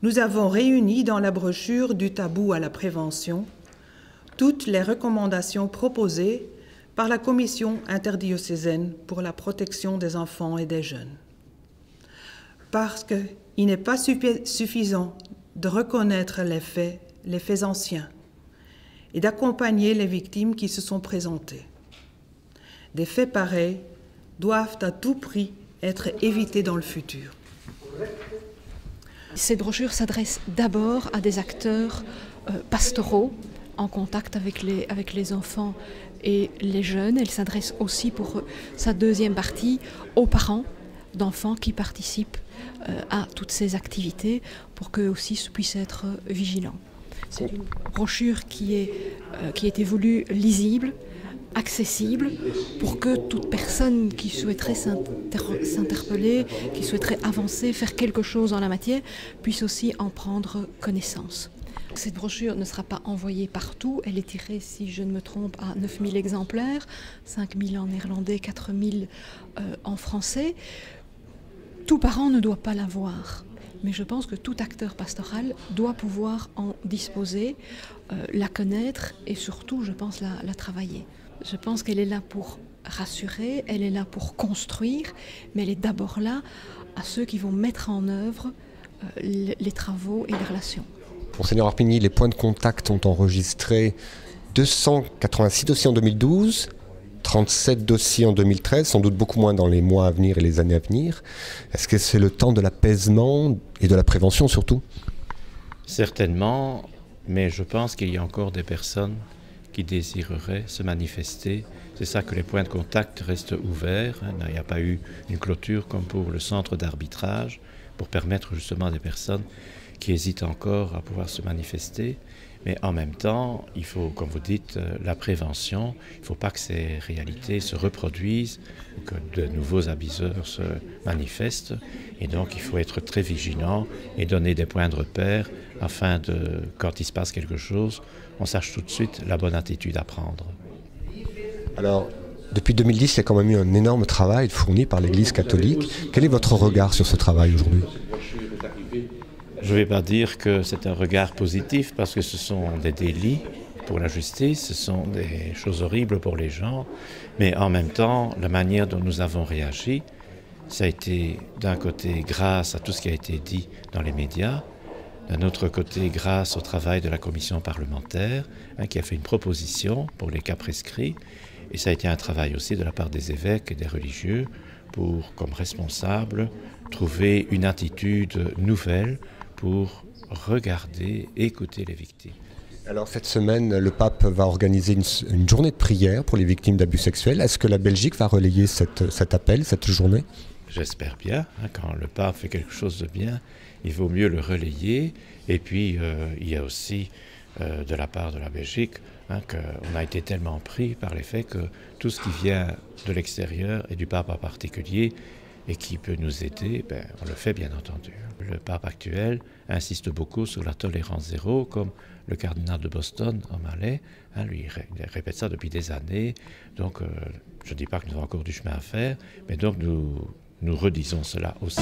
Nous avons réuni dans la brochure du tabou à la prévention toutes les recommandations proposées par la Commission interdiocésaine pour la protection des enfants et des jeunes. Parce qu'il n'est pas suffisant de reconnaître les faits anciens, et d'accompagner les victimes qui se sont présentées. Des faits pareils doivent à tout prix être évités dans le futur. Cette brochure s'adresse d'abord à des acteurs pastoraux en contact avec les enfants et les jeunes. Elle s'adresse aussi pour sa deuxième partie aux parents d'enfants qui participent à toutes ces activités pour qu'eux aussi puissent être vigilants. C'est une brochure qui a été voulue lisible, accessible, pour que toute personne qui souhaiterait s'interpeller, qui souhaiterait avancer, faire quelque chose en la matière, puisse aussi en prendre connaissance. Cette brochure ne sera pas envoyée partout, elle est tirée, si je ne me trompe, à 9000 exemplaires, 5000 en néerlandais, 4000 en français. Tout parent ne doit pas l'avoir. Mais je pense que tout acteur pastoral doit pouvoir en disposer, la connaître et surtout, je pense, la travailler. Je pense qu'elle est là pour rassurer, elle est là pour construire, mais elle est d'abord là à ceux qui vont mettre en œuvre les travaux et les relations. Monseigneur Arpigny, les points de contact ont enregistré 286 dossiers en 2012, 37 dossiers en 2013, sans doute beaucoup moins dans les mois à venir et les années à venir. Est-ce que c'est le temps de l'apaisement et de la prévention surtout? Certainement, mais je pense qu'il y a encore des personnes qui désireraient se manifester. C'est ça que les points de contact restent ouverts. Il n'y a pas eu une clôture comme pour le centre d'arbitrage pour permettre justement à des personnes qui hésitent encore à pouvoir se manifester. Mais en même temps, il faut, comme vous dites, la prévention. Il ne faut pas que ces réalités se reproduisent ou que de nouveaux abuseurs se manifestent. Et donc, il faut être très vigilant et donner des points de repère afin de, quand il se passe quelque chose, on sache tout de suite la bonne attitude à prendre. Alors, depuis 2010, il y a quand même eu un énorme travail fourni par l'Église catholique. Quel est votre regard sur ce travail aujourd'hui ? Je ne vais pas dire que c'est un regard positif parce que ce sont des délits pour la justice, ce sont des choses horribles pour les gens, mais en même temps, la manière dont nous avons réagi, ça a été d'un côté grâce à tout ce qui a été dit dans les médias, d'un autre côté grâce au travail de la commission parlementaire qui a fait une proposition pour les cas prescrits, et ça a été un travail aussi de la part des évêques et des religieux pour, comme responsables, trouver une attitude nouvelle pour regarder, écouter les victimes. Alors cette semaine, le pape va organiser une journée de prière pour les victimes d'abus sexuels. Est-ce que la Belgique va relayer cet appel, cette journée ? J'espère bien. Quand le pape fait quelque chose de bien, il vaut mieux le relayer. Et puis, il y a aussi, de la part de la Belgique, qu'on a été tellement pris par les faits que tout ce qui vient de l'extérieur, et du pape en particulier, et qui peut nous aider, on le fait bien entendu. Le pape actuel insiste beaucoup sur la tolérance zéro, comme le cardinal de Boston, O'Malley, lui il répète ça depuis des années. Donc je ne dis pas que nous avons encore du chemin à faire, mais donc nous redisons cela aussi.